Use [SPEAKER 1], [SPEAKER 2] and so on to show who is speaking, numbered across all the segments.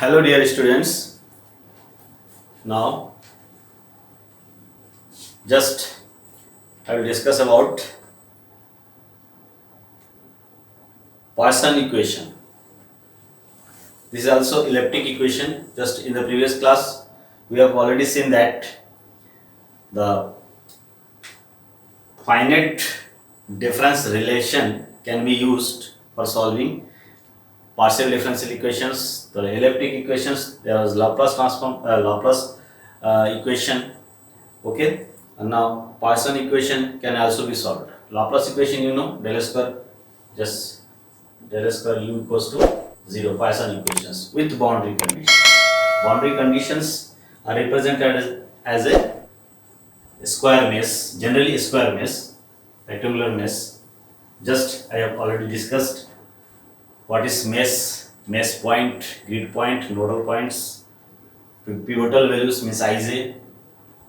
[SPEAKER 1] Hello dear students, now just I will discuss about Poisson equation. This is also elliptic equation. Just in the previous class we have already seen that the finite difference relation can be used for solving partial differential equations. The elliptic equations, there was Laplace transform, Laplace equation. Okay, and now Poisson equation can also be solved. Laplace equation, you know, del square, just del square u equals to 0. Poisson equations with boundary conditions. Boundary conditions are represented as a square mesh, generally a square mesh, rectangular mesh. Just I have already discussed what is mesh point, grid point, nodal points, pivotal values means Ij.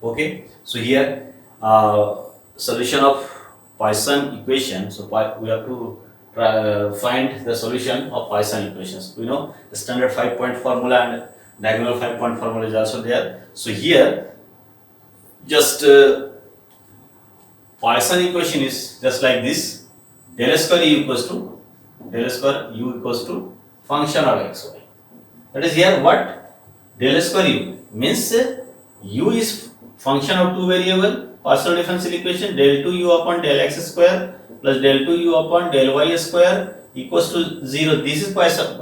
[SPEAKER 1] Okay, so here solution of Poisson equation. So we have to find the solution of Poisson equations. We know the standard 5-point formula and diagonal 5-point formula is also there. So here just Poisson equation is just like this: del square u equals to function of xy. That is here what del square u means u is function of two variable partial differential equation del 2u upon del x square plus del 2u upon del y square equals to 0. This is Poisson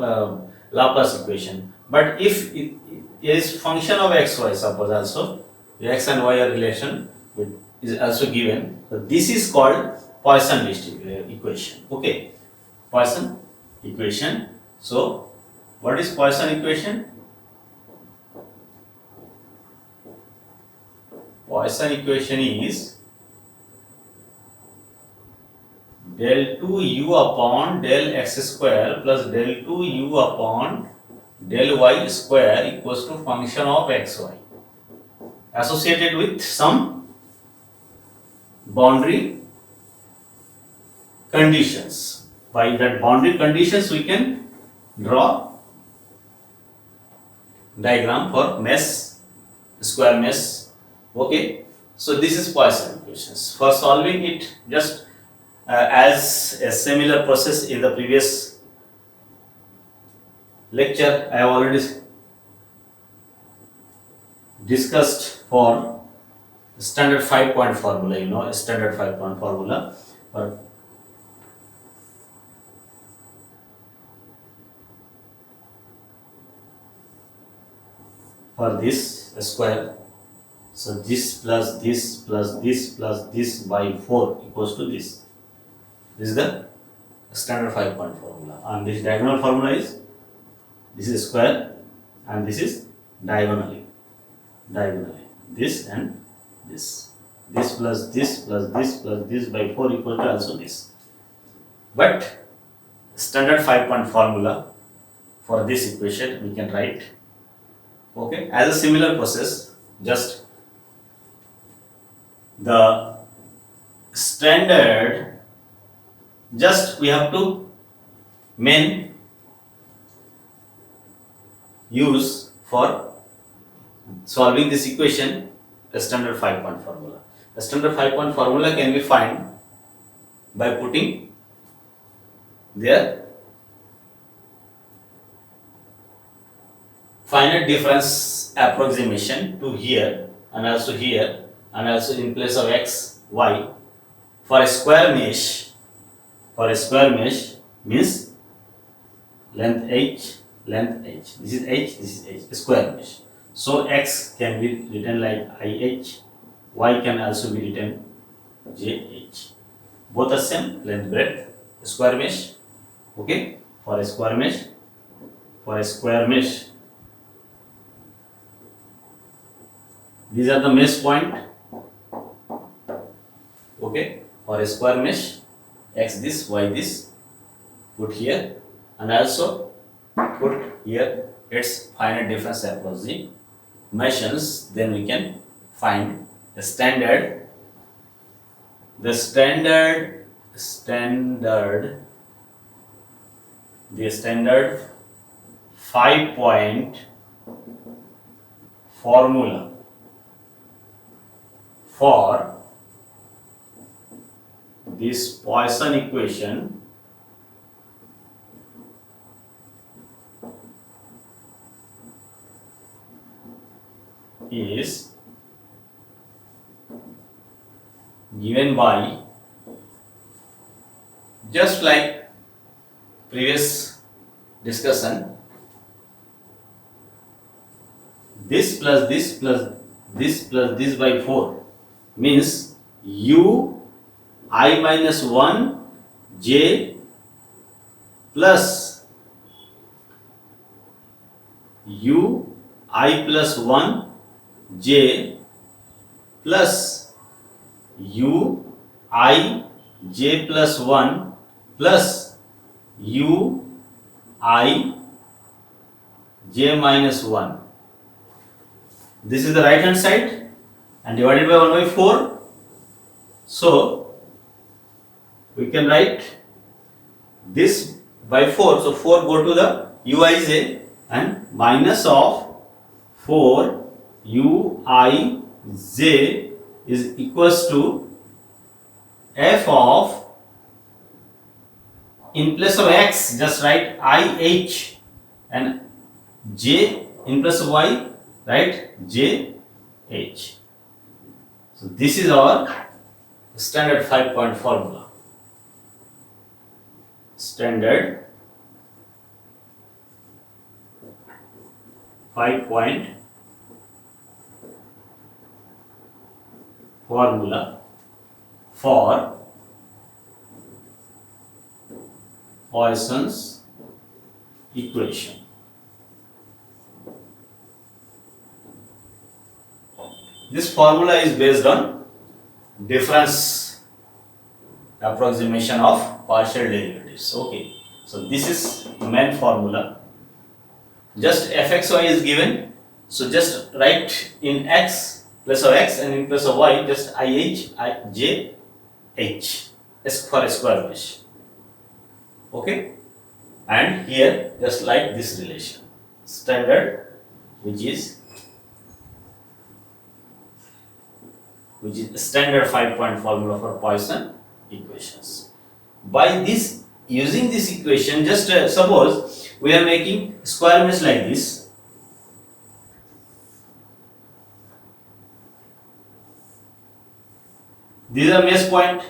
[SPEAKER 1] Laplace equation. But if it is function of xy, suppose also x and y are relation is also given, so this is called Poisson equation. Okay, Poisson equation. So what is Poisson equation? Poisson equation is del 2u upon del x square plus del 2u upon del y square equals to function of xy associated with some boundary conditions. By that boundary conditions we can draw diagram for mesh, square mesh. Okay, so this is Poisson equations. For solving it, just as a similar process in the previous lecture, I have already discussed for standard 5-point formula. You know, standard 5-point formula for this square. So this plus this plus this plus this by 4 equals to this. This is the standard 5-point formula. And this diagonal formula is, this is square and this is diagonally. This and this. This plus this plus this plus this by 4 equal to also this. But standard 5-point formula for this equation we can write. Okay, as a similar process, just the standard, just we have to use for solving this equation a standard 5-point formula. The standard 5-point formula can be found by putting their finite difference approximation to here and also here and also in place of x, y. For a square mesh means length h, this is h, this is h, a square mesh. So x can be written like IH, y can also be written JH. Both are same length breadth, square mesh. Okay, for a square mesh, these are the mesh point. Okay, for a square mesh, x this, y this, put here, and also put here its finite difference across the meshes. Then we can find the standard 5-point formula for this Poisson equation is given by, just like previous discussion, this plus this plus this plus this by 4 means u I minus 1 j plus u I plus 1 j plus u I j plus 1 plus u I j minus 1. This is the right hand side and divided by 1 by 4. So we can write this by 4. So 4 go to the uij and minus of 4 uij is equals to f of, in place of x just write ih and j in place of y write jh. So this is our standard 5-point formula. Standard 5-point formula for Poisson's equation. This formula is based on difference approximation of partial derivatives. Okay, so this is the main formula. Just fxy is given, so just write in x place of x and in place of y just ih j h for a square mesh. Okay, and here just like this relation standard, which is standard 5-point formula for Poisson equations. By this, using this equation, just suppose we are making square mesh like this. These are mesh point.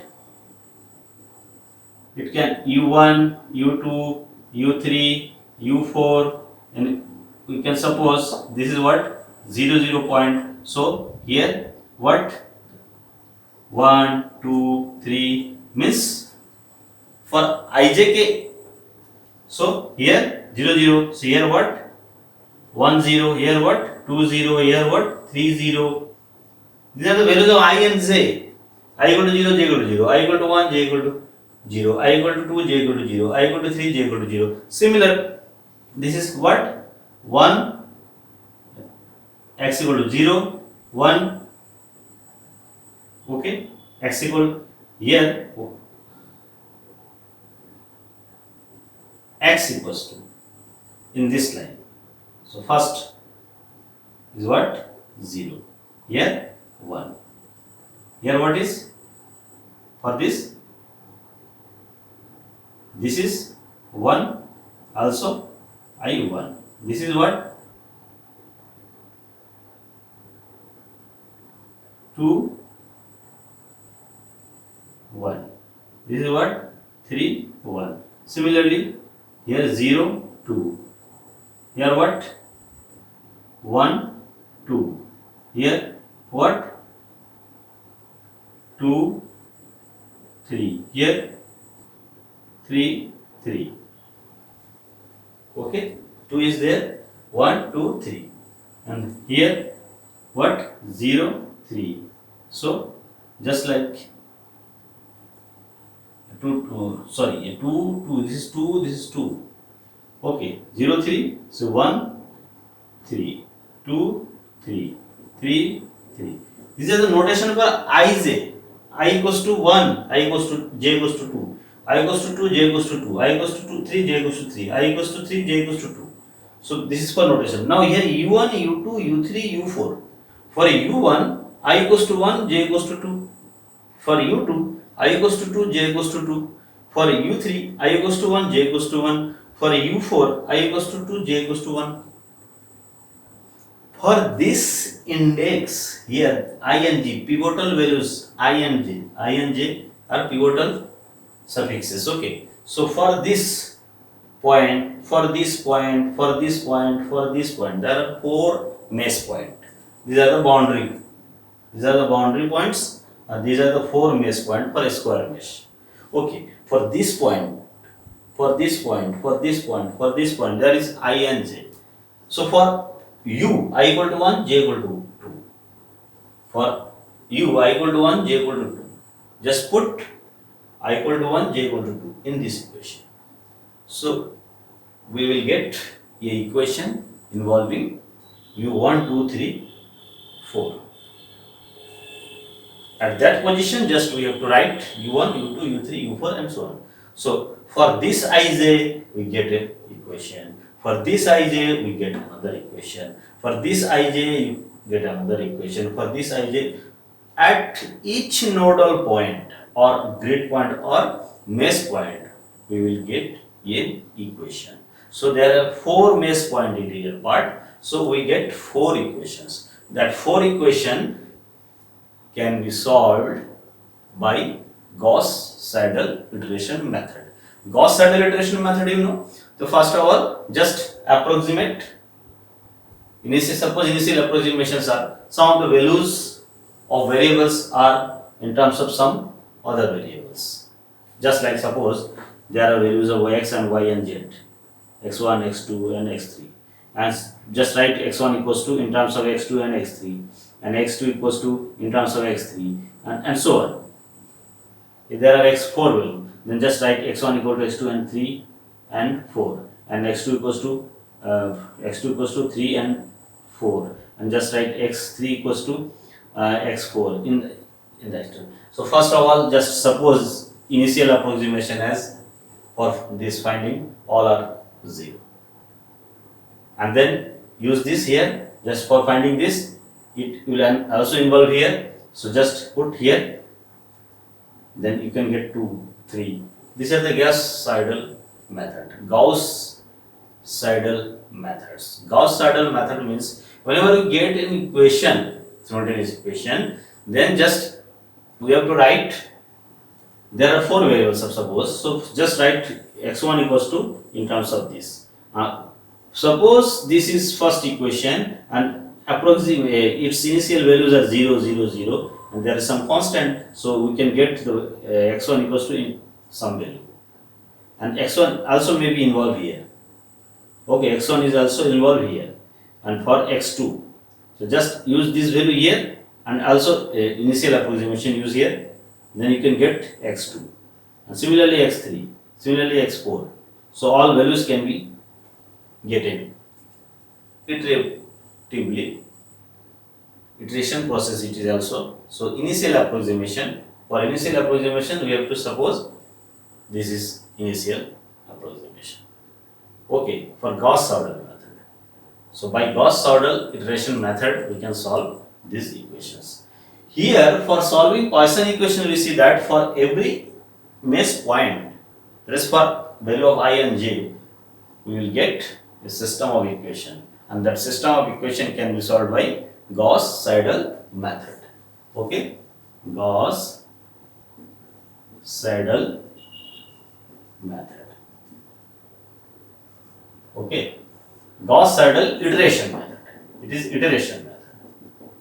[SPEAKER 1] It can u1, u2, u3, u4, and we can suppose this is what 0, 0 point. So here what 1, 2, 3 means for ijk. So here 0, 0. So here what 1, 0. Here what 2, 0. Here what 3, 0. These are the values of I and j. I equal to 0, j equal to 0. I equal to 1, j equal to 0. I equal to 2, j equal to 0. I equal to 3, j equal to 0. Similar, this is what 1 x equal to 0, 1. Okay, x equal here x equals to in this line. So first is what 0. Here 1. Here what is for this? This is 1 also I1. This is what 2, 1. This is what 3, 1. Similarly, here 0, 2. Here what 1, 2. Here what? 2, 3. Here 3, 3. Okay, 2 is there. 1, 2, 3. And here what? 0, 3. So just like 2, 2, this is 2, this is 2. Okay, 0, 3. So 1, 3, 2, 3, 3, 3. These are the notation for ij. I equals to 1, I equals to j equals to 2. I equals to 2, j equals to 2. I equals to 2, 3, j equals to 3. I equals to 3, j equals to 2. So this is for notation. Now here u1, u2, u3, u4. For u1, I equals to 1, j equals to 2. For u2, I equals to 2, j equals to 2. For u3, I equals to 1, j equals to 1. For u4, I equals to 2, j equals to 1. For this index here, ing, pivotal values, ing are pivotal suffixes. Okay. So for this point, for this point, for this point, for this point, there are 4 mesh points. These are the boundary. These are the boundary points. These are the 4 mesh points for a square mesh. Okay. For this point, for this point, for this point, for this point, there is ing. So for u, I equal to 1, j equal to 2. For u, I equal to 1, j equal to 2. Just put I equal to 1, j equal to 2 in this equation. So we will get a equation involving u1, 2, 3, 4. At that position, just we have to write u1, u2, u3, u4 and so on. So for this ij, we get an equation. For this ij, we get another equation. For this ij, you get another equation. For this ij, at each nodal point or grid point or mesh point, we will get an equation. So there are 4 mesh point interior part. So we get 4 equations. That 4 equation can be solved by Gauss-Seidel iteration method. Gauss-Seidel iteration method, you know. So first of all, just approximate. Suppose initial approximations are some of the values of variables are in terms of some other variables. Just like suppose there are values of x and y and z, x1, x2 and x3. And just write x1 equals to in terms of x2 and x3 and x2 equals to in terms of x3 and so on. If there are x4 values, then just write x1 equal to x2 and 3 and 4 and x2 equals to 3 and 4 and just write x3 equals to x4 in that term. So first of all, just suppose initial approximation as for this finding all are 0 and then use this here just for finding this. It will also involve here, so just put here, then you can get 2, 3. These are the Gauss-Seidel method. Gauss-Seidel methods. Gauss-Seidel method means whenever you get an equation, simultaneous equation, then just we have to write, there are 4 variables suppose, so just write x1 equals to in terms of this. Suppose this is first equation and approximate its initial values are 0, 0, 0 and there is some constant, so we can get the x1 equals to in some value and x1 also may be involved here. Okay, x1 is also involved here and for x2, so just use this value here and also initial approximation use here, then you can get x2 and similarly x3, similarly x4. So all values can be getting iteratively. Iteration process it is also. So initial approximation, for initial approximation we have to suppose this is initial approximation. Okay, for Gauss-Seidel method. So by Gauss-Seidel iteration method we can solve these equations. Here for solving Poisson equation we see that for every mesh point, that is for value of I and j, we will get a system of equation and that system of equation can be solved by Gauss-Seidel method. Okay, Gauss-Seidel method. Okay, Gauss-Seidel iteration method. It is iteration method.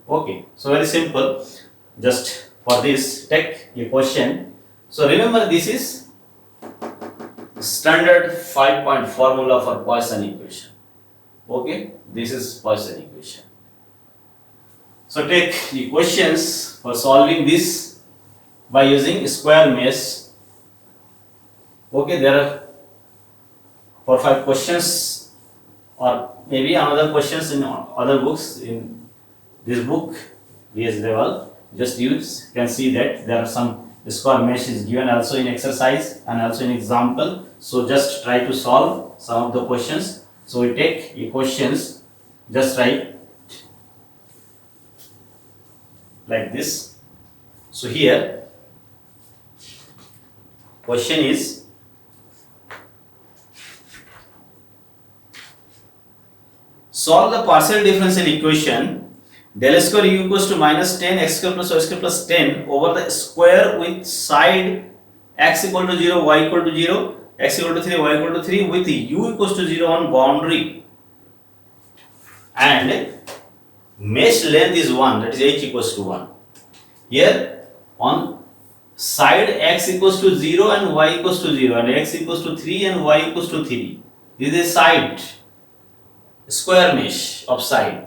[SPEAKER 1] Okay, so very simple. Just for this, take a question. So remember, this is standard 5-point formula for Poisson equation. Okay, this is Poisson equation. So take the questions for solving this by using square mesh. Okay, there are 4-5 questions, or maybe another questions in other books. In this book, VS level, just use, can see that there are some square mesh is given also in exercise and also in example. So just try to solve some of the questions. So we take the questions, just write like this. So here question is, solve the partial differential equation del square u equals to minus 10 x square plus y square plus 10 over the square with side x equal to 0, y equal to 0, x equal to 3, y equal to 3 with u equals to 0 on boundary, and mesh length is 1, that is h equals to 1. Here on side x equals to 0 and y equals to 0 and x equals to 3 and y equals to 3. This is a side square mesh of side,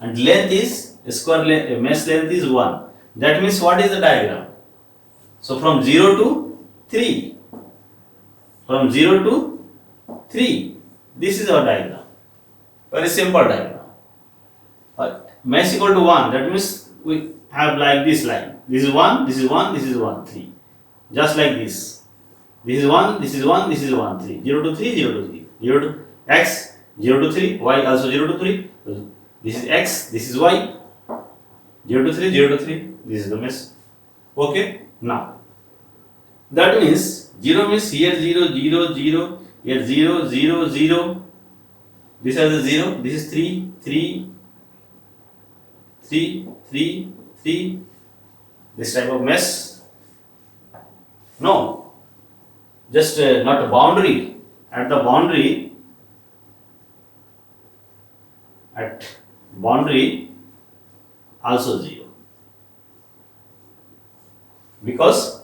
[SPEAKER 1] and length is square length, mesh length is 1. That means what is the diagram? So from 0 to 3, from 0 to 3, this is our diagram. Very simple diagram. But mesh equal to 1, that means we have like this line. This is 1, this is 1, this is 1, 3. Just like this. This is 1, this is 1, this is 1, 3. 0 to 3, 0 to 3. 0 to x, 0 to 3, y also 0 to 3. This is x, this is y. 0 to 3, 0 to 3. This is the mesh. Okay? Now, that means 0 means here 0, 0, 0, here 0, 0, 0. This is the 0, this is 3, 3, 3, 3, 3. This type of mesh. No, just not a boundary. At the boundary, also 0. Because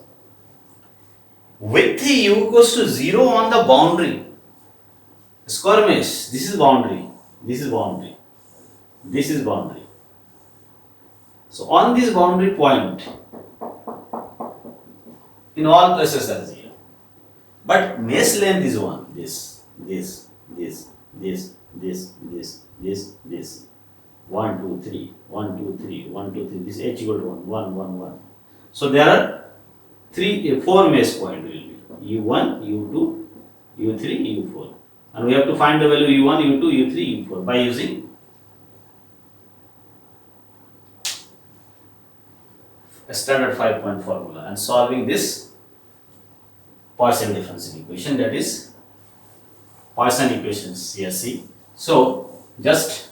[SPEAKER 1] with u equals to 0 on the boundary, square mesh, this is boundary, this is boundary, this is boundary. So on this boundary point, in all places are 0. But mesh length is 1. This. 1, 2, 3, 1, 2, 3, 1, 2, 3. This h equal to 1, 1, 1, 1. So there are 4 mesh point will be u1, u2, u3, u4. And we have to find the value u1, u2, u3, u4 by using a standard 5-point formula and solving this Poisson differential equation, that is Poisson equations CSC. So just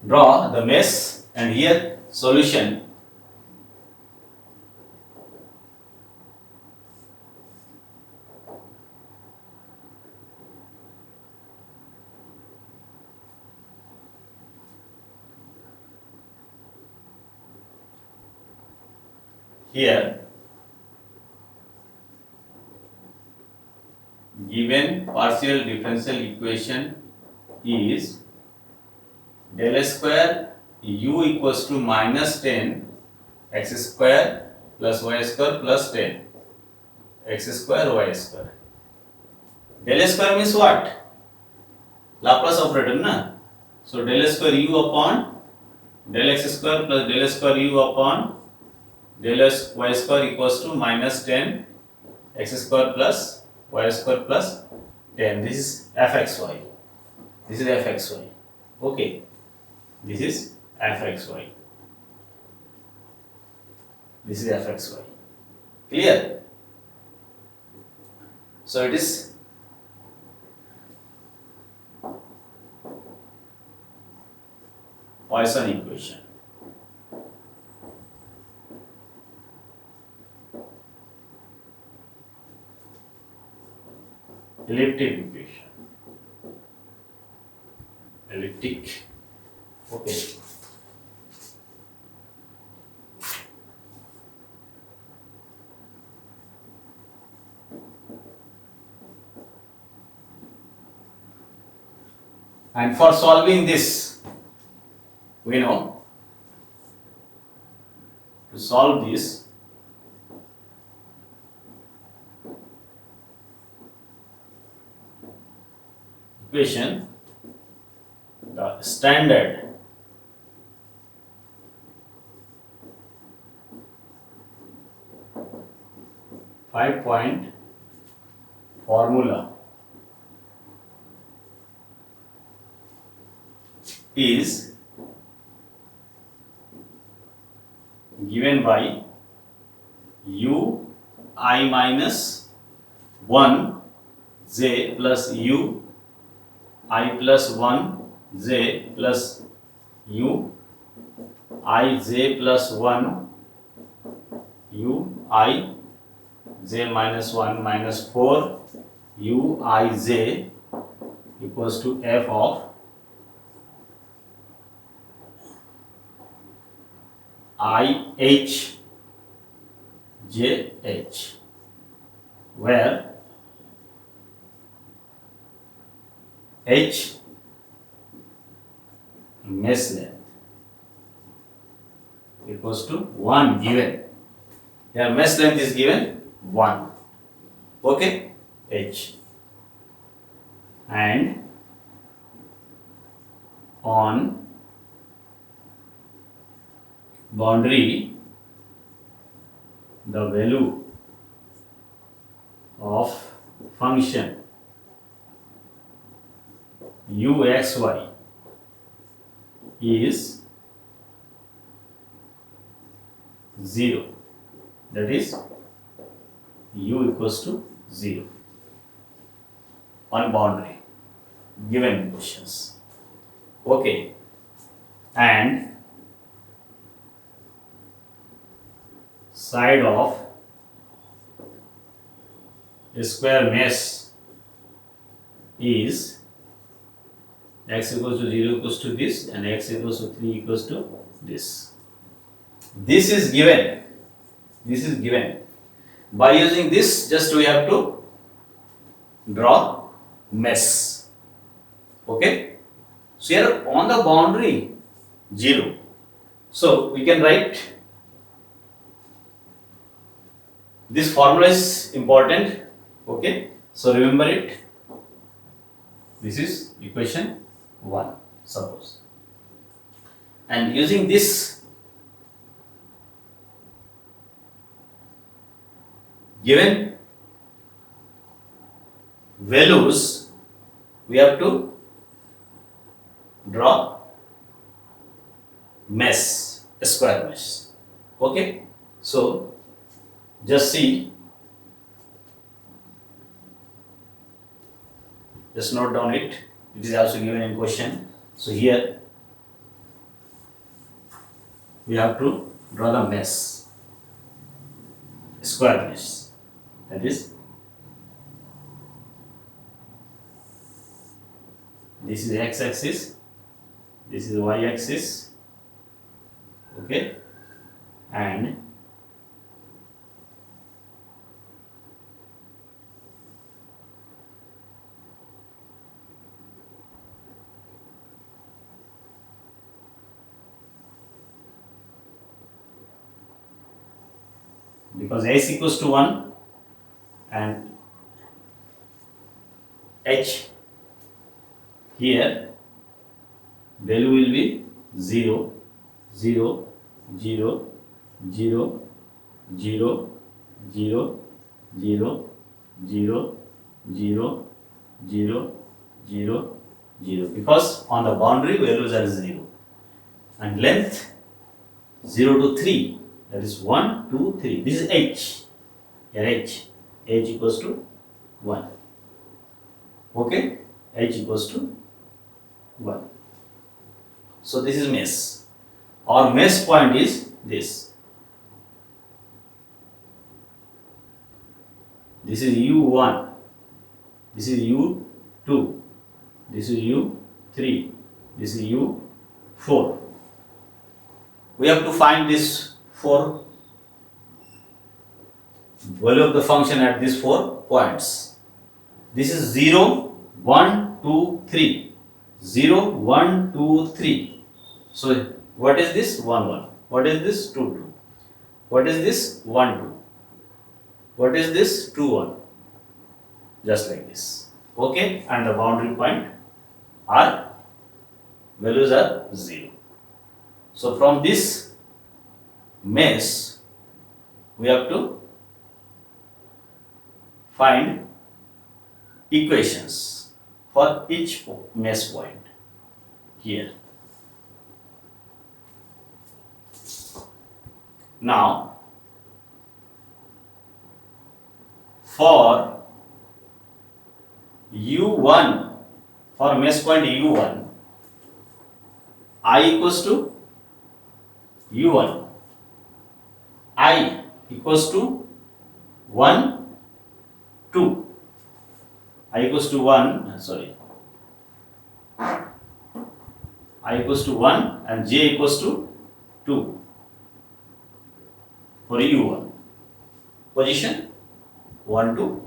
[SPEAKER 1] draw the mesh and here solution. Here given partial differential equation is del square u equals to minus 10 x square plus y square plus 10 x square y square. Del square means what? Laplace operator, na? So del square u upon del x square plus del square u upon del y square equals to minus 10 x square plus y square plus 10. This is fxy. This is fxy. Okay. This is fxy. This is fxy. Clear? So it is Poisson equation. Elliptic equation. Elliptic. Okay. And for solving this, we know to solve this, equation, the standard five-point formula is given by u I minus 1 j plus u I plus 1 j plus u I j plus 1 u I j minus 1 minus 4 u I j equals to f of I h j h, where h mesh length equals to 1 given. Here mesh length is given 1. Okay, h. And on boundary, the value of function uxy is 0. That is u equals to 0 on boundary given equations. Okay, and side of a square mesh is x equals to 0 equals to this, and x equals to 3 equals to this. This is given. This is given. By using this, just we have to draw mesh. Okay. So here on the boundary 0. So we can write this formula is important. Okay. So remember it. This is equation 1, suppose. And using this, given values, we have to draw mesh, a square mesh. Okay, so just see, just note down it. It is also given in question. So here we have to draw the mesh, square mesh. That is, this is x-axis, this is y-axis. Okay, and because s equals to 1 and h, here value will be 0, 0, 0, 0, 0, 0, 0, 0, 0, 0, 0, 0, because on the boundary values are 0, and length 0 to 3, that is 1, 2, 3. This is h. Here h equals to 1. Okay, h equals to 1. So this is mesh. Our mesh point is this. This is u1. This is u2. This is u3. This is u4. We have to find this 4 value of the function at these 4 points. This is 0, 1, 2, 3. 0, 1, 2, 3. So what is this? 1, 1. What is this? 2, 2. What is this? 1, 2. What is this? 2, 1. Just like this. Okay, and the boundary point are values are 0. So from this mesh we have to find equations for each mesh point here. Now for u1, for mesh point u1, I equals to u1, I equals to 1, 2, I equals to 1, I equals to 1 and j equals to 2 for u1. Position 1, 2.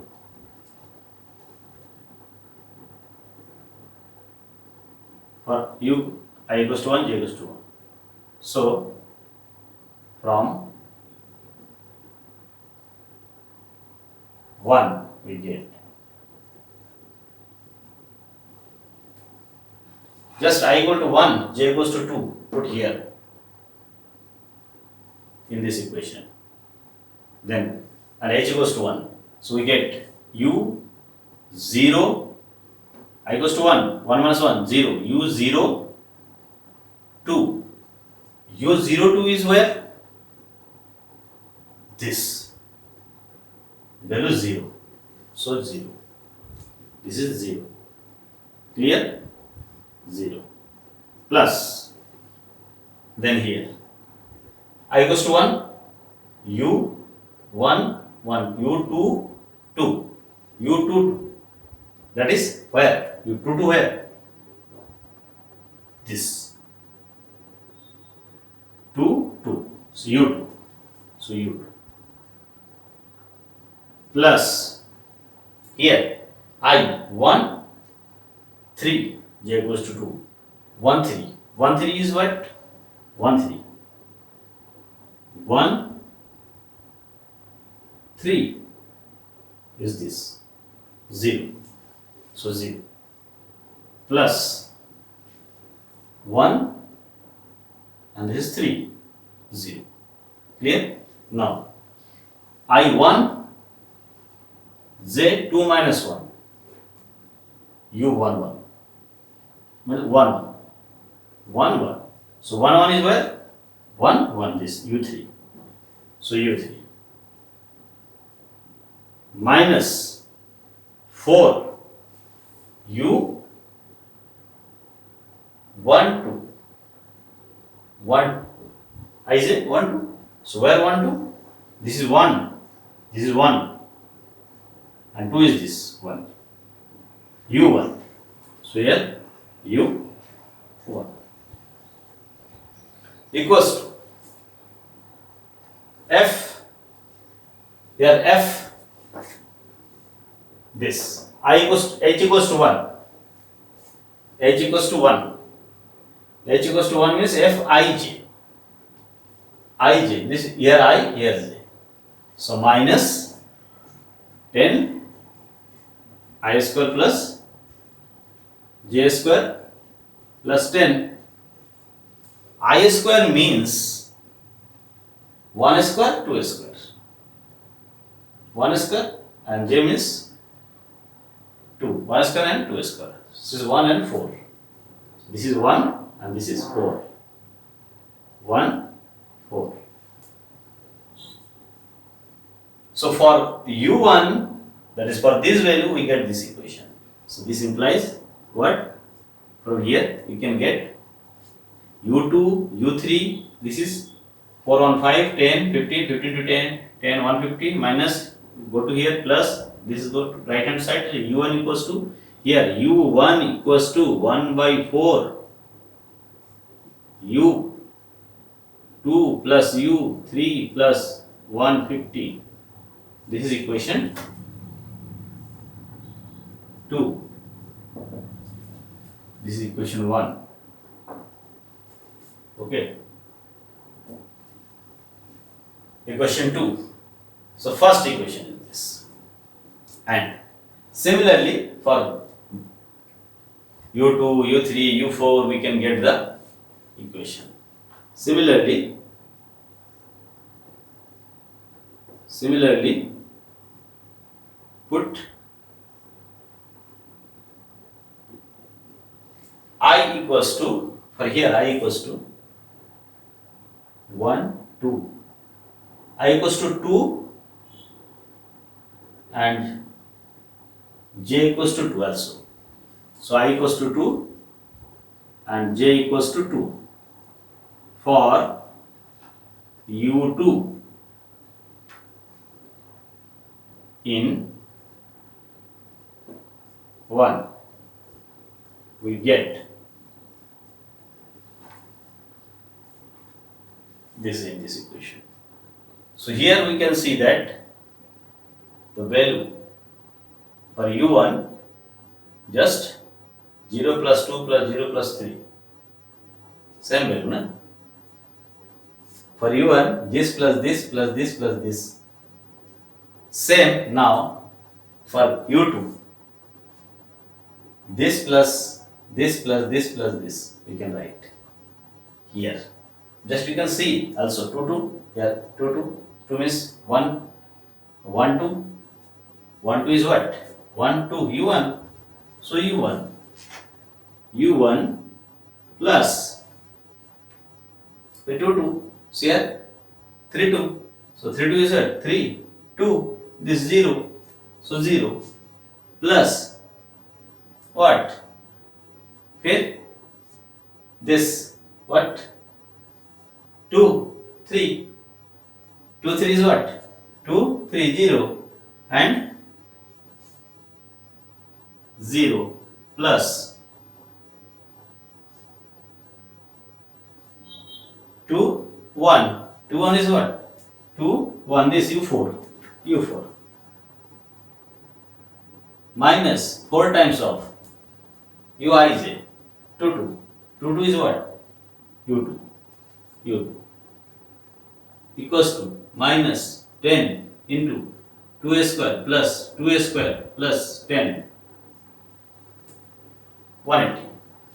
[SPEAKER 1] For u, I equals to 1, j equals to 1. So from 1 we get just I equal to 1, j equals to 2, put here in this equation. Then and h equals to 1. So we get u 0, I equals to 1, 1 minus 1, 0, u 0, 2. u 0, 2 is where? This. Value 0. So 0. This is 0. Clear? 0. Plus. Then here. I equals to 1. u 1, 1. u 2, 2. u 2, 2. That is where? u 2 to where? This. 2, 2. So u2. So u2. Plus here I 1, 3, j equals to 2. 1, 3. 1, 3 is what? 1, 3. 1, 3 is this. 0. So 0. Plus 1 and this is 3. 0. Clear? Now I1 j 2 minus 1 u 1 1 1 1 1 1. So 1 1 is where? 1 1 this u3. So u3 minus 4 u 1 2 1 I say 1 2. So where 1 2? This is 1. This is 1. And 2 is this 1. u1. So here u1 equals to f. Here f this h equals to 1. h equals to 1. h equals to 1 means f ij. This here I, here j. So minus 10 I square plus j square plus 10. I square means 1 square, 2 square. 1 square and j means 2. 1 square and 2 square. This is 1 and 4. This is 1 and this is 4. 1, 4. So for u1, that is for this value, we get this equation. So this implies what? From here you can get u2, u3, this is 4 1 5, 10, 15, 15 to 10, 10, 150 minus, go to here plus, this is go to right hand side, u1 equals to, here u1 equals to 1 by 4, u2 plus u3 plus 150. This is equation 2. This is equation 1. Okay. Equation 2. So first equation is this. And similarly for u2, u3, u4 we can get the equation. Similarly put I equals to, for here I equals to 1, 2. I equals to 2 and j equals to 2 also. So I equals to 2 and j equals to 2 for u2 in 1 we get this in this equation. So here we can see that the value for u1 just 0 plus 2 plus 0 plus 3, same value, na? For u1 this plus this plus this plus this, same. Now for u2 this plus this plus this plus this we can write here. Just you can see also 2 2, yeah, 2 means 1 1 2, 1 2 is what, 1 2 u1. So u1 plus 2 2, see here 3 2, so 3 2 is what, 3 2, this 0, so 0 plus what, फिर this what, 2 3, 2 3 is what, 2 3 0 and 0 plus 2 1, 2 1 is what, 2 1, this u4 minus 4 times of uij 2 2 is what, u2 equals to minus 10 into 2a square plus 2a square plus 10, 180.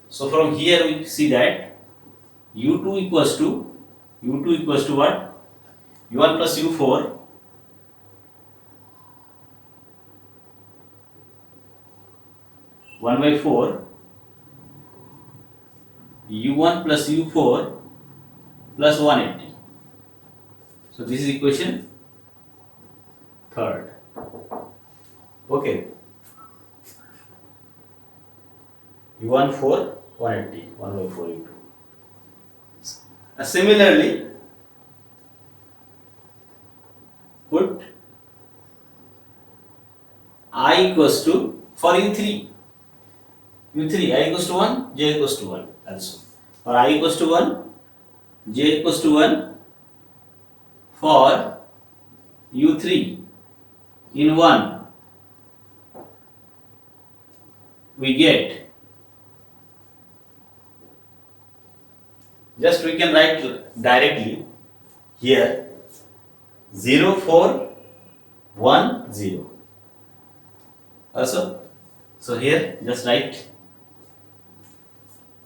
[SPEAKER 1] So from here we see that u2 equals to what, u1 plus u4 1 by 4 u1 plus u4 plus 180. So this is equation 3rd. Okay. u1 4 180, 1 by 4 u2. Similarly put I equals to, for u3 I equals to 1, j equals to 1 also. For I equals to 1, j equals to 1, for u3 in 1 we get, just we can write directly here 0 4 1 0 also. So here just write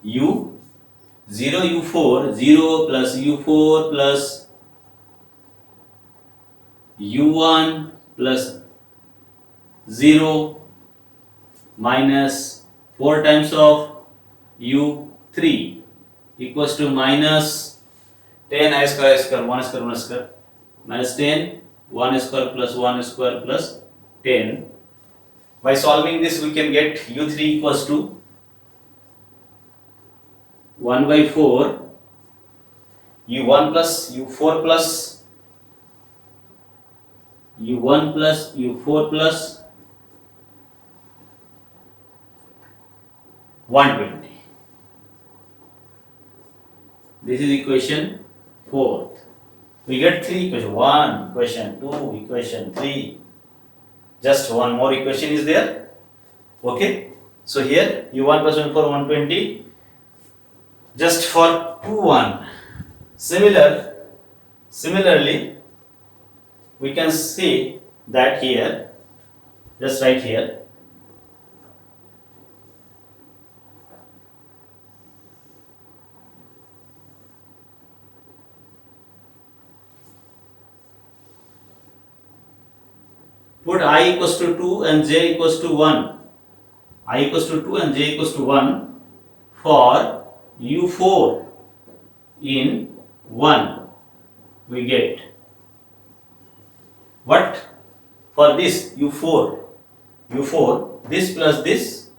[SPEAKER 1] u 0 u4 0 plus u4 plus u1 plus 0 minus 4 times of u3 equals to minus 10 I square 1 square minus 10 1 square plus 10. By solving this we can get u3 equals to 1 by 4 u1 plus u4 plus u1 plus u4 plus 120. This is equation 4th. We get 3 equations, 1 equation, 2 equation, 3. Just one more equation is there. Okay. So here u1 plus u4 120 just for 2 1. Similarly, we can see that here, just right here, put I equals to 2 and j equals to 1. I equals to 2 and j equals to 1 for u4 in 1 we get what? For this u4 this plus this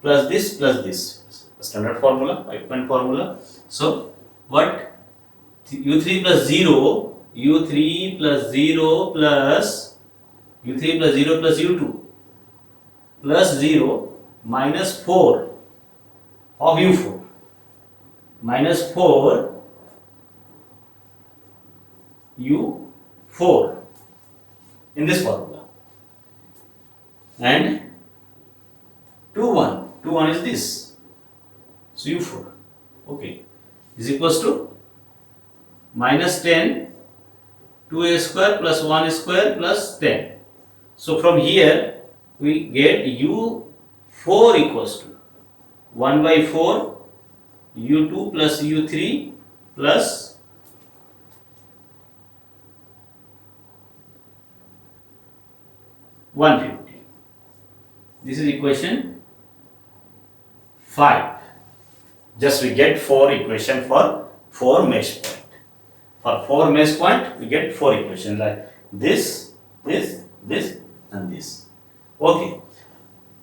[SPEAKER 1] plus this plus this, standard formula, 5-point formula. So what? u3 plus 0 u3 plus 0 plus u3 plus 0 plus u2 plus 0 minus 4 of u4 minus 4 u4 in this formula, and 2 1 is this, so u4, okay, is equals to minus 10 2a square plus 1 square plus 10. So from here we get u4 equals to 1 by 4 u2 plus u3 plus 150. This is equation 5. Just we get 4 equation for 4 mesh point. For 4 mesh point we get 4 equations like this, this, this and this. Okay.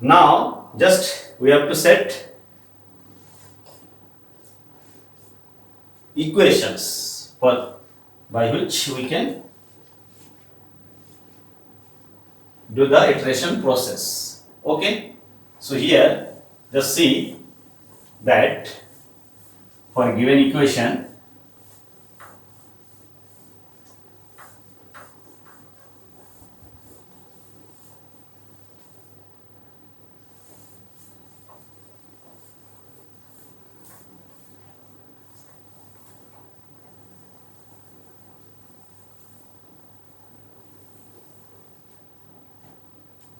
[SPEAKER 1] Now just we have to set equations for by which we can do the iteration process. Okay. So here just see that for a given equation,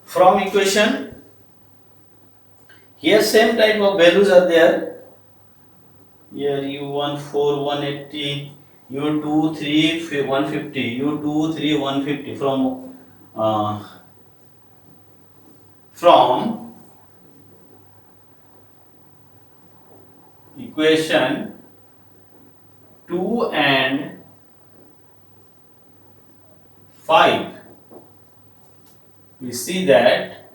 [SPEAKER 1] from equation here same type of values are there. Here u1 4 180, u2 3 150, u2 3 150 from equation 2 and 5 we see that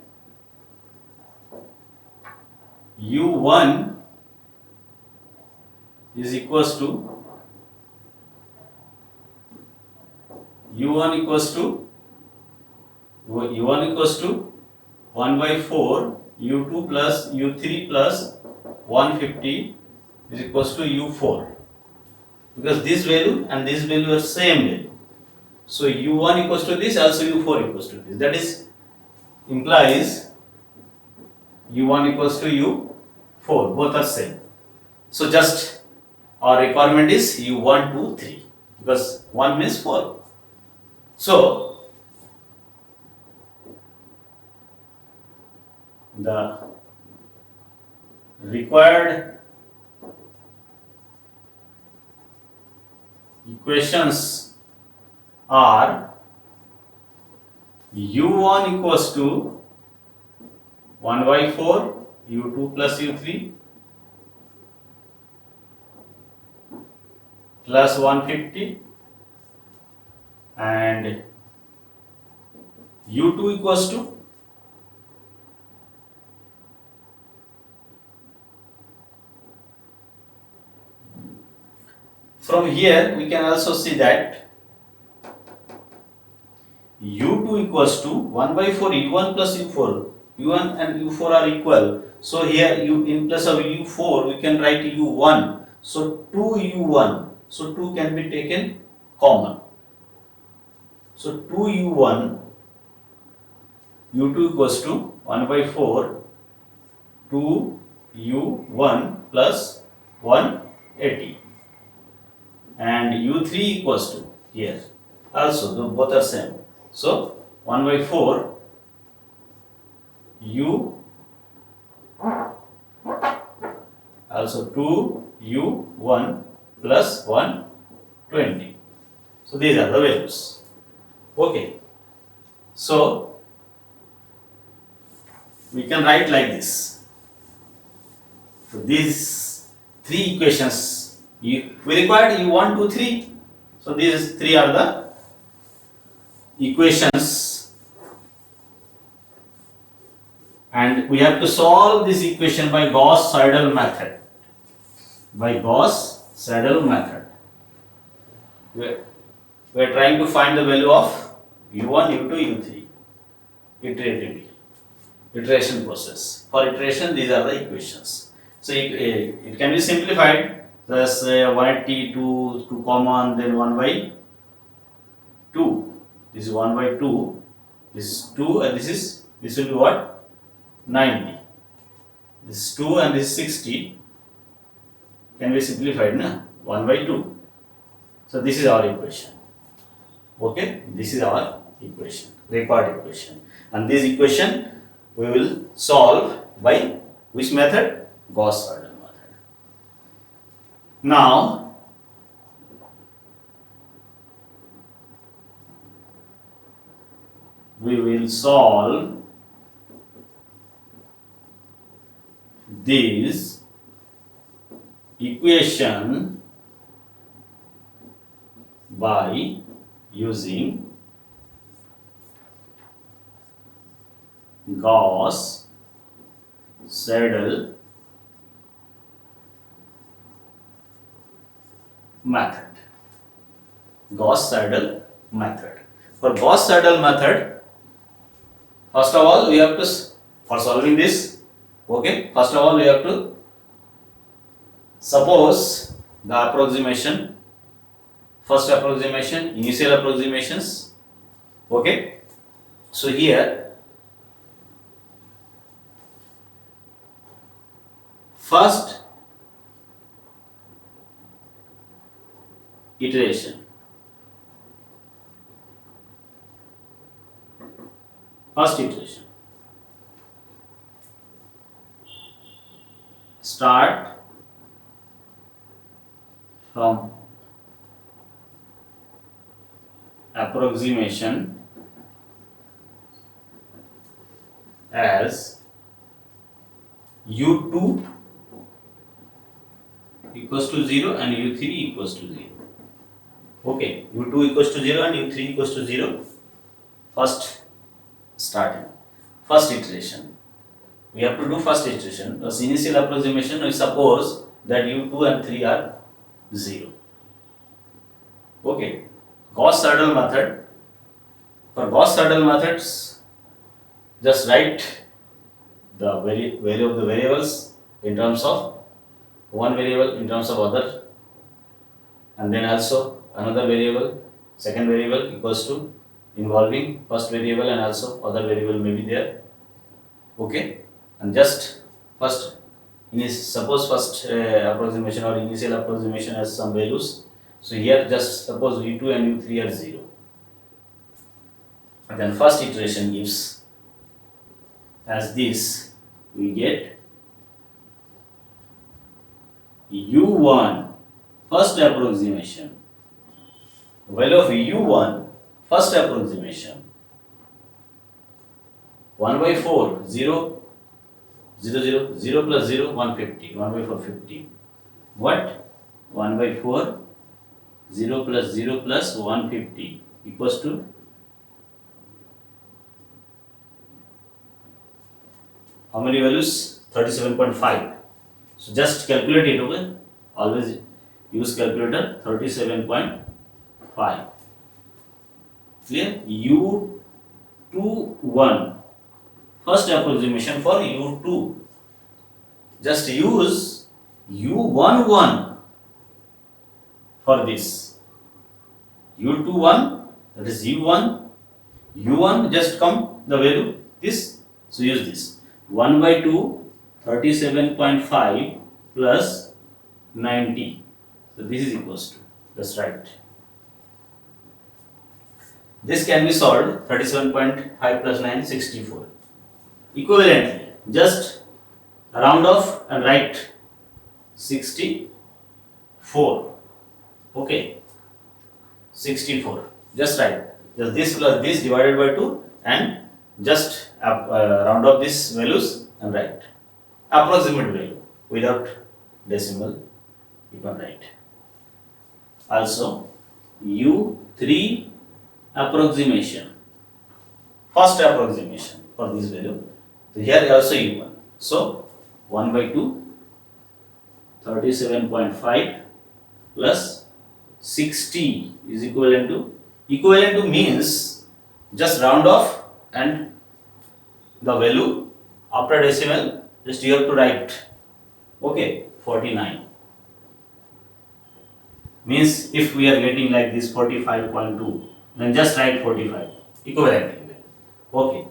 [SPEAKER 1] u1 is equals to u1 equals to 1 by 4 u2 plus u3 plus 150 is equals to u4, because this value and this value are same value. So u1 equals to this, also u4 equals to this. That is implies u1 equals to u4, both are same. So just our requirement is u1 2 3, because 1 means 4. So the required equations are u1 equals to 1 by 4 u2 plus u3 plus 150 and u2 equals to from here we can also see that u2 equals to 1 by 4 u1 plus u4. u1 and u4 are equal. So here in place of u4 we can write u1. So 2u1. So 2 can be taken common. So 2u1 u2 equals to 1 by 4 2u1 plus 180, and u3 equals to here also both are same, so 1 by 4 u also 2u1 plus 120. So these are the values. Okay, so we can write like this. So these three equations, we required u1, 2, 3. So these three are the equations, and we have to solve this equation by Gauss-Seidel method. By Gauss-Seidel method, we are trying to find the value of u1, u2, u3 iteratively. Iteration process. For iteration, these are the equations. So it can be simplified. Thus 180, 2 common, then 1 by 2. This is 1 by 2. This is 2, and this will be what? 90. This is 2 and this is 60. Can be simplified, na? 1 by 2. So this is our equation. Okay, this is our equation, required equation, and this equation we will solve by which method? Gauss-Seidel method. Now we will solve this equation by using Gauss-Seidel method. Gauss-Seidel method. For Gauss-Seidel method, first of all we have to, for solving this, okay, first of all we have to suppose the approximation, first approximation, initial approximations. Okay, so here first iteration, start from approximation as u2 equals to 0 and u3 equals to 0. Okay, u2 equals to 0 and u3 equals to 0. First iteration. We have to do first iteration. As initial approximation, we suppose that u2 and 3 are 0. Okay, Gauss-Seidel method. For Gauss-Seidel methods, just write the value of the variables in terms of one variable, in terms of other, and then also another variable, second variable equals to involving first variable and also other variable may be there. Okay, and just first suppose first approximation or initial approximation has some values. So here just suppose u2 and u3 are 0. And then first iteration gives as this, we get u1 first approximation, value of u1 first approximation 1 by 4, 0, 0, 0, 0 plus 0, 150, 1 by 4, 50. What? 1 by 4, 0 plus 0 plus 150 equals to how many values? 37.5. So just calculate it, okay? Always use calculator. 37.5. Clear? u21 first approximation for u2. Just use u11 for this. u21, that is u1. u1 just come the value this. So use this. 1 by 2 37.5 plus 90. So this is equals to, that's right. This can be solved. 37.5 plus 9, 64. Equivalently, just round off and write 64. Okay, 64. Just write. Just this plus this divided by 2 and just round off these values and write. Approximate value without decimal you can write. Also, U3 approximation. First approximation for this value. So here also U1. So 1 by 2, 37.5 plus 60 is equivalent to means just round off and the value after decimal just you have to write. Okay, 49. Means if we are getting like this 45.2, then just write 45 equivalently. Okay,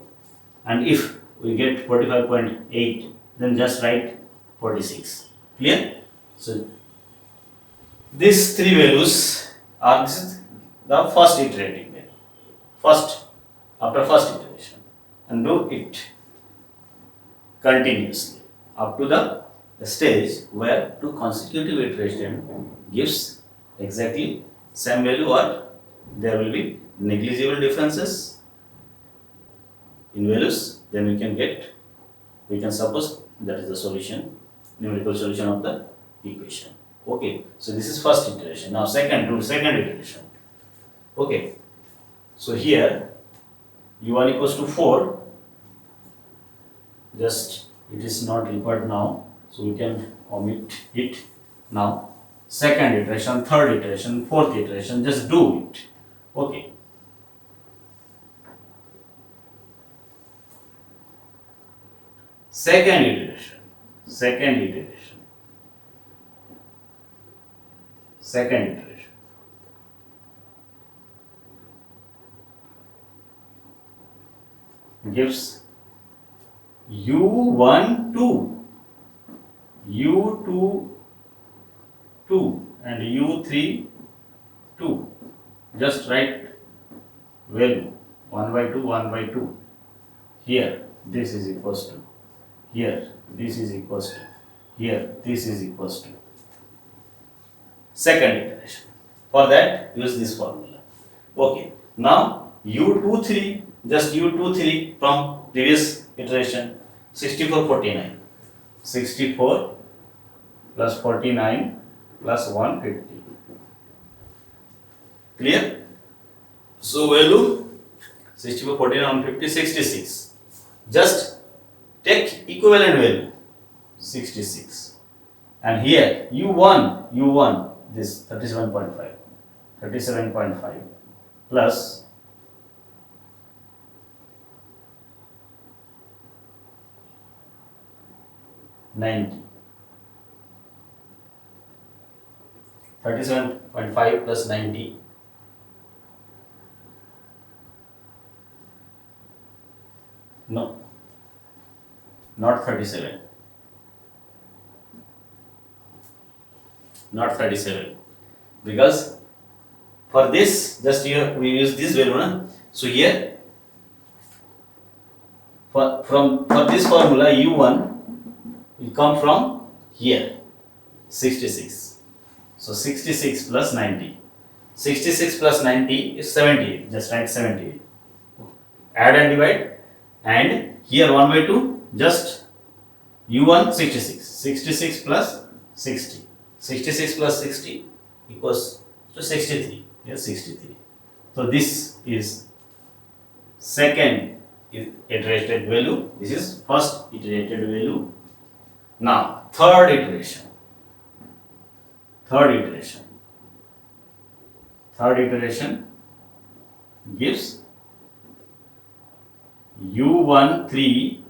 [SPEAKER 1] and if we get 45.8, then just write 46. Clear? So these three values are the first iterating value. After first iteration, and do it continuously up to the stage where two consecutive iteration gives exactly same value or there will be negligible differences in values, then we can suppose that is the solution, numerical solution of the equation. Okay, so this is first iteration. Now second iteration. Okay, so here u1 equals to 4, just it is not required now, so we can omit it now. Second iteration, third iteration, fourth iteration, just do it. Okay. Second iteration. Gives u1 2, u2 2 and u3 2. Just write value 1 by 2, 1 by 2. Here this is equals to, here this is equals to, here this is equals to. Second iteration. For that, use this formula. Okay. Now u23, just u23 from previous iteration, 64, 49. 64 plus 49 plus 150. Clear? So value 64, 49, 150, 66. Just take equivalent value 66. And here u1 this 37.5 plus 90. 37.5 plus 90. No, not 37. Not 37. Because for this, just here we use this value. Na? So here, for this formula, u1 will come from here, 66. So 66 plus 90. 66 plus 90 is 78. Just write 78. Add and divide. And here 1 by 2, just u1 66. 66 plus 60. 66 plus 60 equals to 63. Yes, 63. So this is second iterated value. This is first iterated value. Now third iteration. Third iteration gives u13,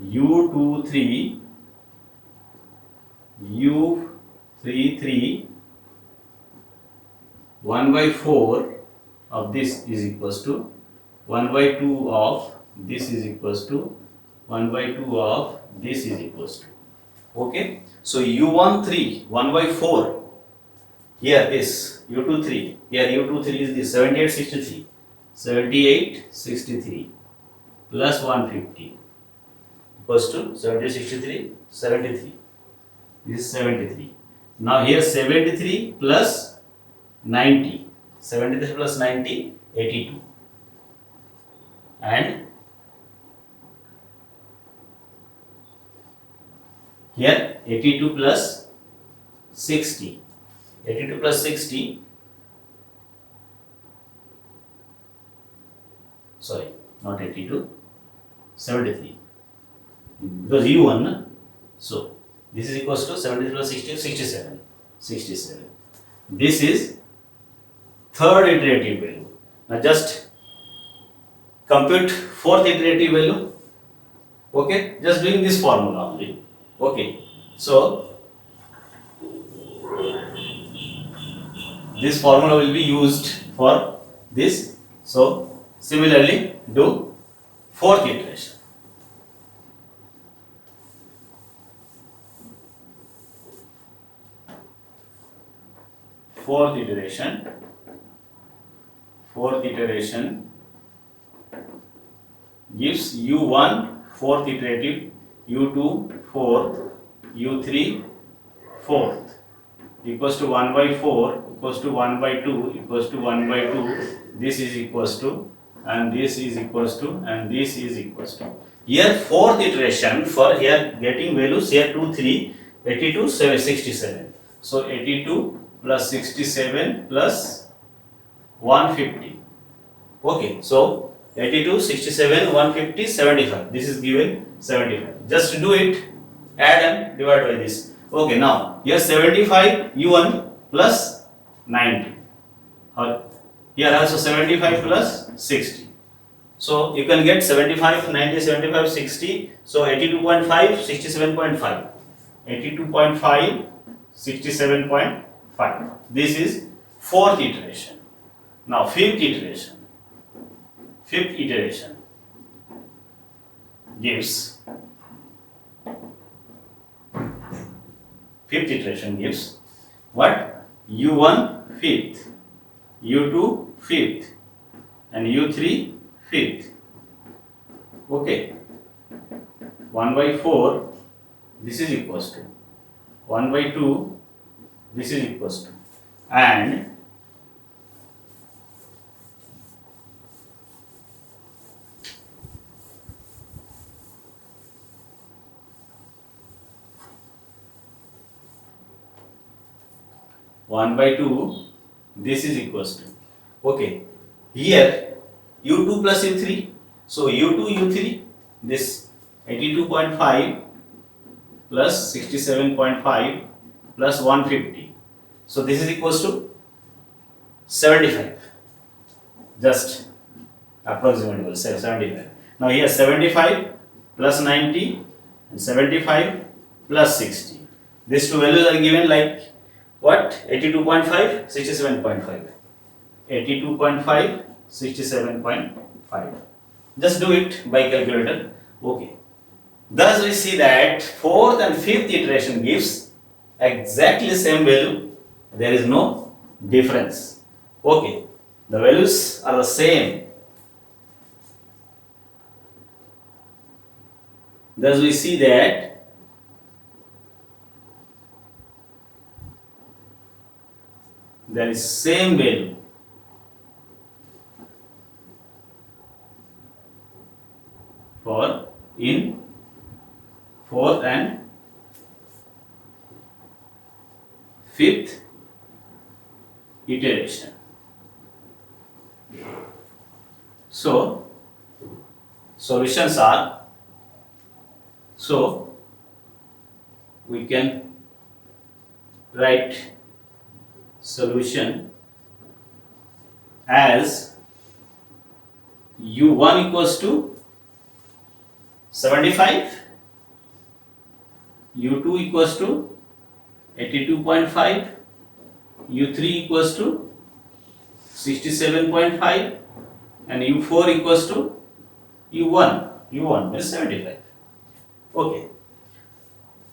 [SPEAKER 1] u23, u33, 1 by 4 of this is equals to 1 by 2 of this is equals to 1 by 2 of this is equals to. Okay, so u1 3 1 by 4, here this u2 3, here u2 3 is this 78 63 plus 150 equals to 78 63 73. This is 73. Now here 73 plus 90, 73 plus 90 82, and here 82 plus 60, 82 plus 60, sorry, not 82, 73, because u1, na? So this is equals to 73 plus 60, 67, 67. This is third iterative value. Now just compute fourth iterative value. Okay, just doing this formula only. Okay, so this formula will be used for this. So similarly do fourth iteration. Fourth iteration gives u1 fourth iterative, u2 fourth, u3 fourth, equals to 1 by 4 equals to 1 by 2 equals to 1 by 2. This is equals to, and this is equals to, and this is equals to. Here fourth iteration, for here getting values, here 2 3 82 7 67. So 82 plus 67 plus 150. Okay, so 82 67 150 75. This is given 75. Just do it, add and divide by this. Okay, now here 75 u1 plus 90. Here also 75 plus 60. So you can get 75 90 75 60. So 82.5 67.5. 82.5 67.5. This is fourth iteration. Now fifth iteration gives, fifth iteration gives what? u1 fifth, u2 fifth, and u3 fifth. Okay, 1 by 4, this is equals to 1 by 2, this is equals to, and one by 2, this is equals to. Okay, here u2 plus u3, so u2 u3, this 82.5 plus 67.5 plus 150. So this is equals to 75. Just approximately 75. Now here 75 plus 90 and 75 plus 60. These two values are given like what? 82.5, 67.5. 82.5, 67.5. Just do it by calculator. Okay. Thus we see that fourth and fifth iteration gives exactly same value. There is no difference. Okay. The values are the same. Thus we see that there is same value for in fourth and fifth iteration. So solutions are, so we can write solution as u1 equals to 75, u2 equals to 82.5, u3 equals to 67.5, and u4 equals to u1 is 75. Okay.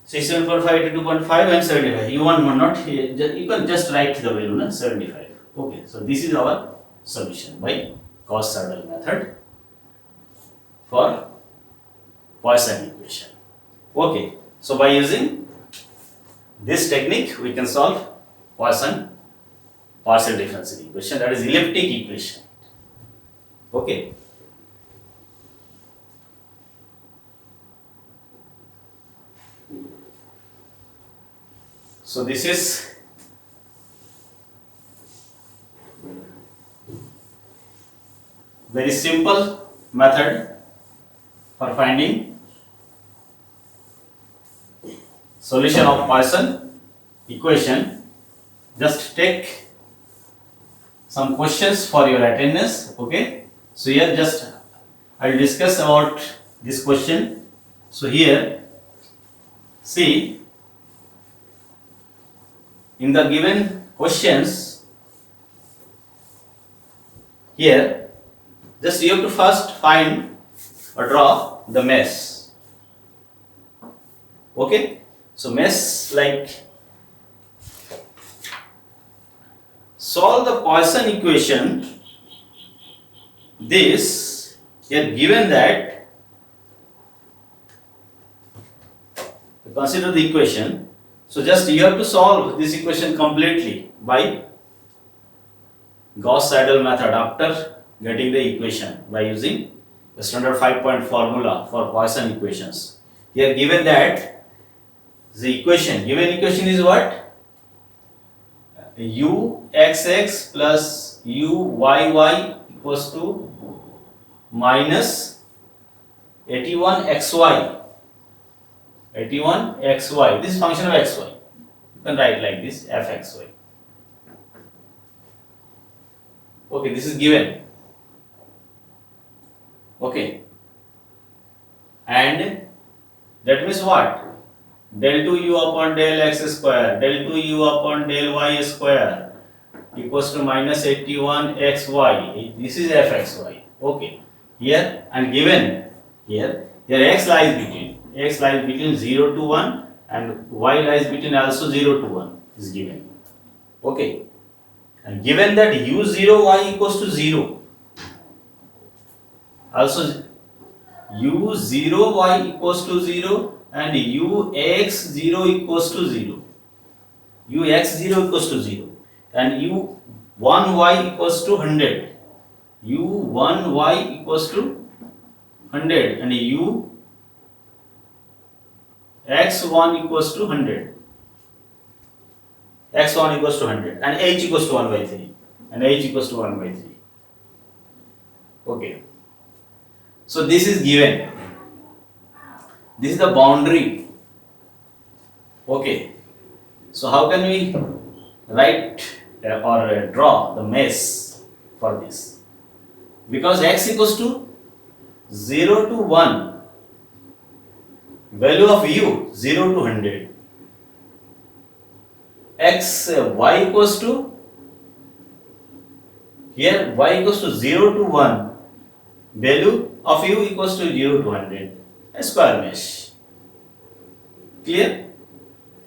[SPEAKER 1] 67.5, 82.5 and 75. You want one not here. You can just write the value, na? 75. Okay. So this is our solution by Gauss-Seidel method for Poisson equation. Okay. So by using this technique, we can solve Poisson partial differential equation, that is elliptic equation. Okay. So this is very simple method for finding solution of Poisson equation. Just take some questions for your attendance. Okay. So here just I will discuss about this question. So here see, in the given questions here, just you have to first find or draw the mesh. Okay. So mesh, like solve the Poisson equation. This here given that, consider the equation. So just you have to solve this equation completely by Gauss-Seidel method after getting the equation by using the standard 5-point formula for Poisson equations. Here given that the given equation is what? Uxx plus uyy equals to minus 81xy. 81xy. This is function of xy. You can write like this, fxy. Okay, this is given. Okay. And that means what? Del 2u upon del x square, del 2u upon del y square equals to minus 81xy. This is fxy. Okay. Here and given here x lies between 0 to 1 and y lies between also 0 to 1 is given. Okay. And given that u0 y equals to 0, also u0 y equals to 0 and ux0 equals to 0, ux0 equals to 0 and u1y equals to 100, u1y equals to 100 and x1 equals to 100, x1 equals to 100 and h equals to 1 by 3 and h equals to 1 by 3. Okay. So this is given. This is the boundary. Okay. So how can we write or draw the mesh for this? Because x equals to 0 to 1, value of u 0 to 100, y equals to, here y equals to 0 to 1, value of u equals to 0 to 100, a square mesh. Clear?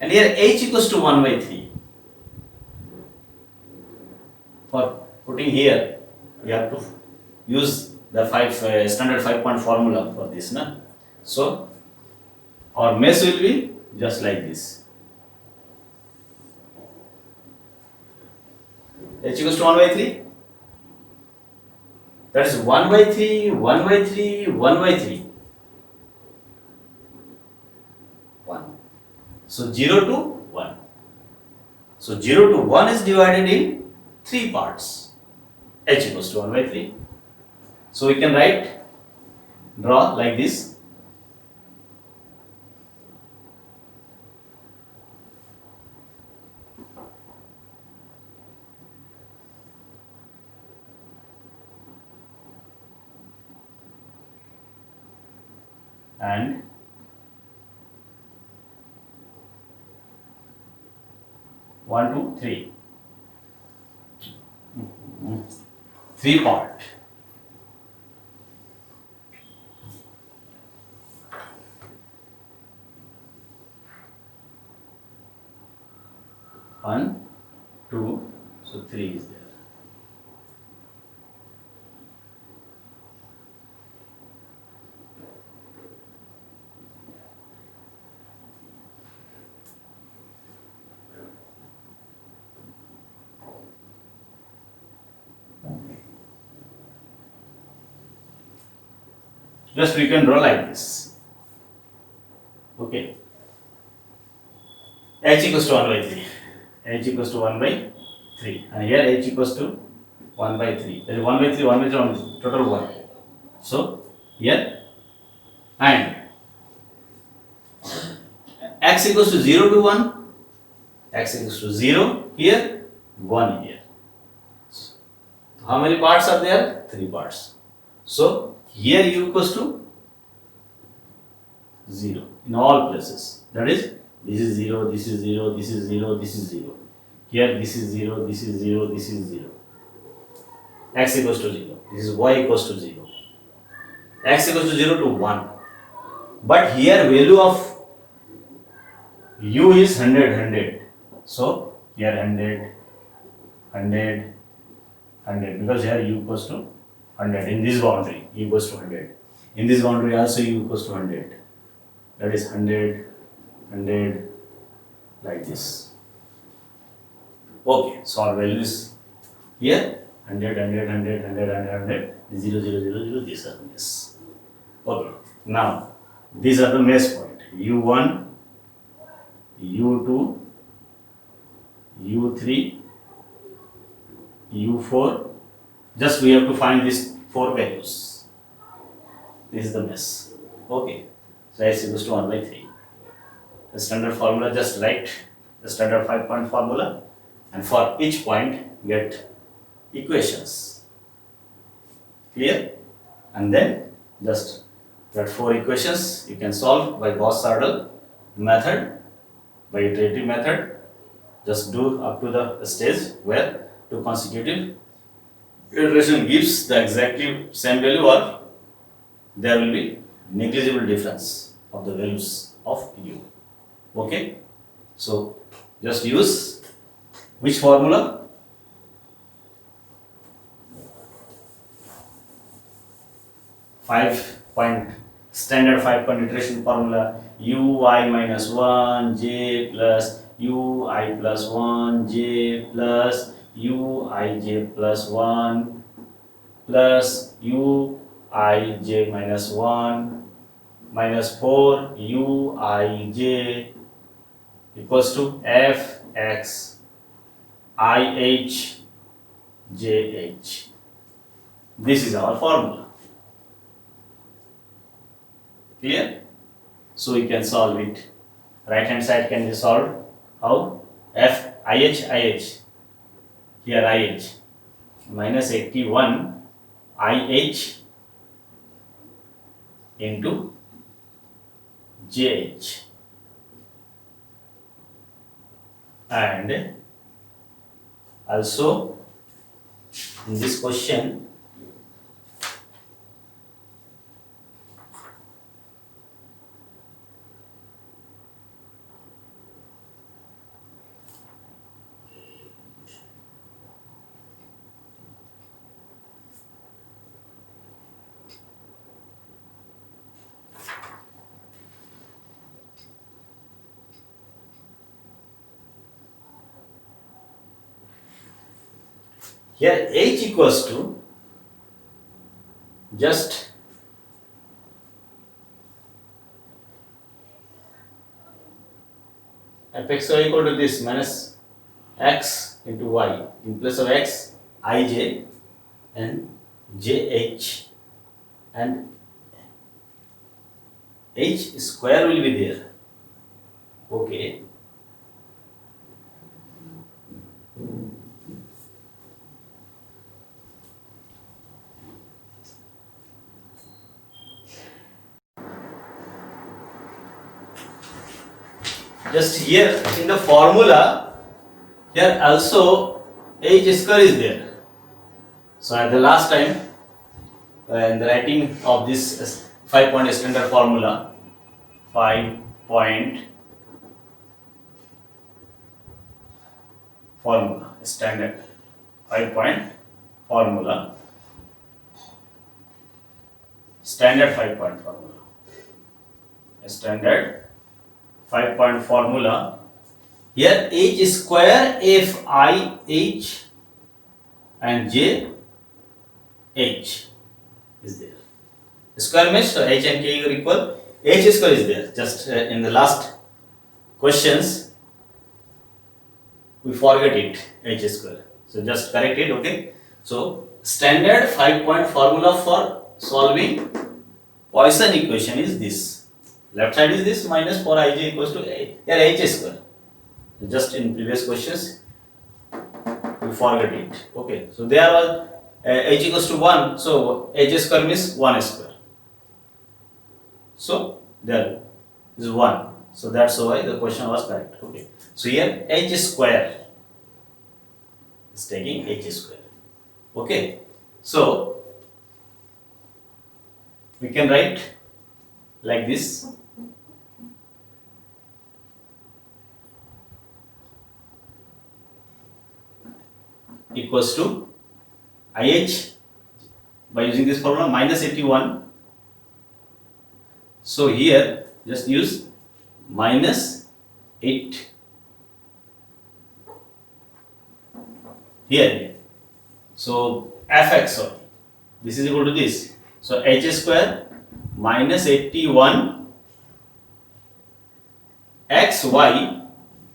[SPEAKER 1] And here h equals to 1 by 3. For putting here, we have to use the standard 5-point formula for this. Na? So our mesh will be just like this. H equals to 1 by 3. That is 1 by 3, 1 by 3, 1 by 3. 1. So 0 to 1. So 0 to 1 is divided in 3 parts. H equals to 1 by 3. So we can draw like this. And 1, 2, 3. 3 part. just we can draw like this. Okay. H equals to 1 by 3. H equals to 1 by 3. And here H equals to 1 by 3. That is 1 by 3, 1 by 3, 1 by 3. Total 1. So, here and x equals to 0 to 1. X equals to 0 here, 1 here. How many parts are there? 3 parts. So, here u equals to 0 in all places. That is, this is 0, this is 0, this is 0, this is 0. Here this is 0, this is 0, this is 0. X equals to 0. This is y equals to 0. X equals to 0 to 1. But here value of u is 100, 100. So, here 100, 100, 100. Because here u equals to 100. In this boundary, u equals to 100. In this boundary also u equals to 100. That is 100, 100, like this. Okay, so our values here 100, 100, 100, 100, 100, 100, 0, 0, 0, 0, these are the mesh. Okay, now these are the mesh point u1, u2, u3, u4. Just we have to find these 4 values. This is the mesh. Okay. So x equals to 1 by 3. The standard formula, just write the standard 5-point formula, and for each point get equations. Clear? And then just that 4 equations you can solve by Gauss-Seidel method, by iterative method. Just do up to the stage where 2 consecutive iteration gives the exactly same value, or there will be negligible difference of the values of u. Okay, so just use which formula? Standard 5-point iteration formula, ui minus 1 j plus ui plus 1 j plus uij plus 1 plus uij minus 1 minus 4 uij equals to fx ih jh. This is our formula. Clear? So we can solve it. Right hand side can be solved. How? ih here ih minus 81 ih into jh, and also in this question here h equals to just fxy equal to this minus x into y. In place of x, ij and jh, and h square will be there. Okay. Just here in the formula, here also h square is there. So at the last time, in the writing of this 5-point standard formula, 5-point formula, standard 5-point formula, standard 5-point formula, standard 5-point formula. Here h square f I h and j h is there. Square means h and k are equal. H square is there. Just in the last questions we forget it, h square. So just correct it, okay. So standard 5-point formula for solving Poisson equation is this. Left side is this minus 4ij equals to h square. Just in previous questions we forget it, okay. So they are all h equals to 1, so h square means 1 square. So there is 1. So that's why the question was correct, okay. So here h square is taking h square, okay. So we can write like this. Equals to IH by using this formula minus 81. So here just use minus 8 here. So fx, sorry, this is equal to this. So h square minus 81 xy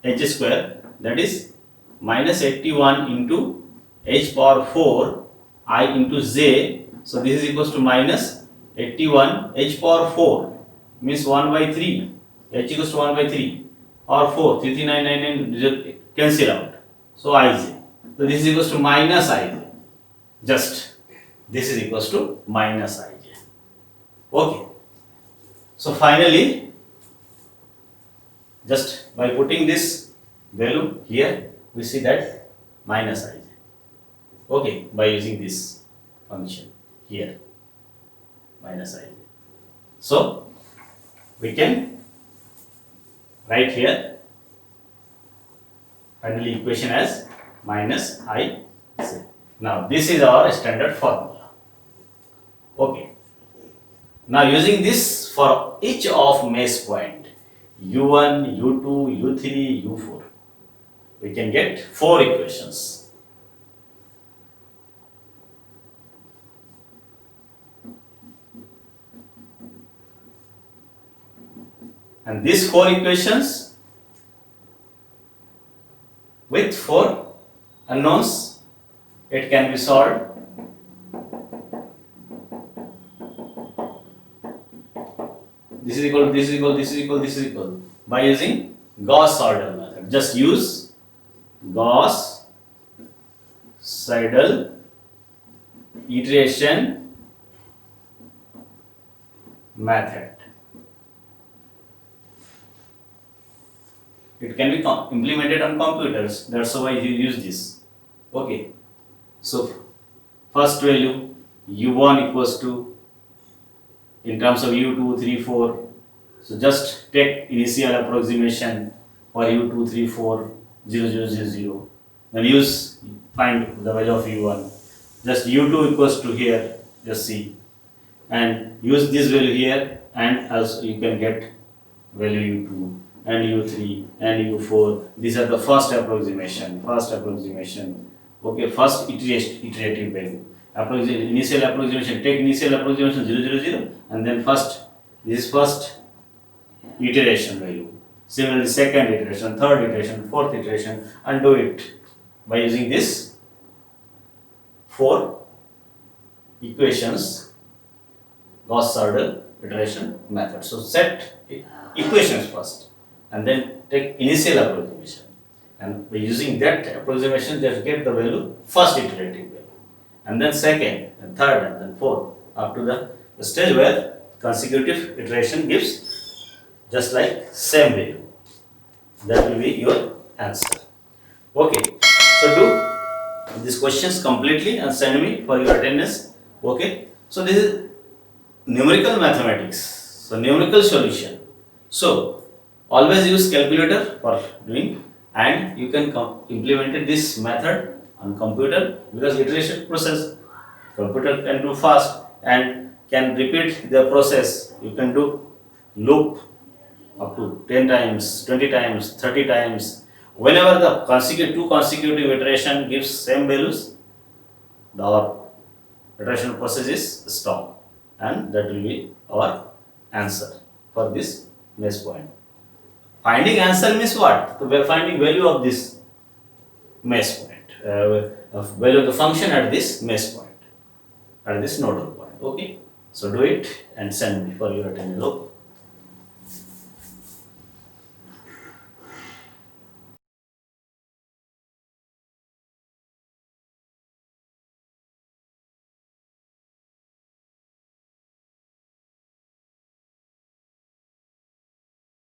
[SPEAKER 1] h square, that is minus 81 into h power 4 I into j. So this is equals to minus 81 h power 4 means 1 by 3, h equals to 1 by 3 or 4, 33999 cancel out. So ij. So this is equals to minus ij. Just this is equals to minus ij. Okay. So finally, just by putting this value here, we see that minus ij. Okay, by using this function here, minus ij. So we can write here finally equation as minus ij. Now this is our standard formula. Okay. Now using this for each of mesh point u1, u2, u3, u4, we can get 4 equations. And these 4 equations with 4 unknowns, it can be solved. This is equal, this is equal, this is equal, this is equal by using Gauss-Seidel method. Just use Gauss-Seidel iteration method. It can be implemented on computers. That's why you use this. Okay. So first value u1 equals to, in terms of u2, 3, 4. So just take initial approximation for u2, 3, 4, 0, 0, 0, 0. Then find the value of u1. Just u2 equals to here. Just see, and use this value here, and also you can get value u2 and u3 and u4. These are the first approximation. Okay, first iterative value. Initial approximation, take initial approximation 0, 0, 0, and then this is first iteration value. Similarly, second iteration, third iteration, fourth iteration, and do it by using this 4 equations Gauss-Seidel iteration method. So set equations first, and then take initial approximation, and by using that approximation, just get the value first iterative value, and then second and third and then fourth, up to the stage where consecutive iteration gives just like same value. That will be your answer. Okay, so do these questions completely and send me for your attendance. Okay, so this is numerical mathematics, so numerical solution. So always use calculator for doing, and you can implement this method on computer, because iteration process computer can do fast and can repeat the process. You can do loop up to 10 times, 20 times, 30 times. Whenever the two consecutive iteration gives same values, the iteration process is stopped. and that will be our answer for this mesh point. Finding answer means what? So we are finding value of this mesh point, value of the function at this mesh point, at this nodal point. Okay, so do it and send me for your 10 euro.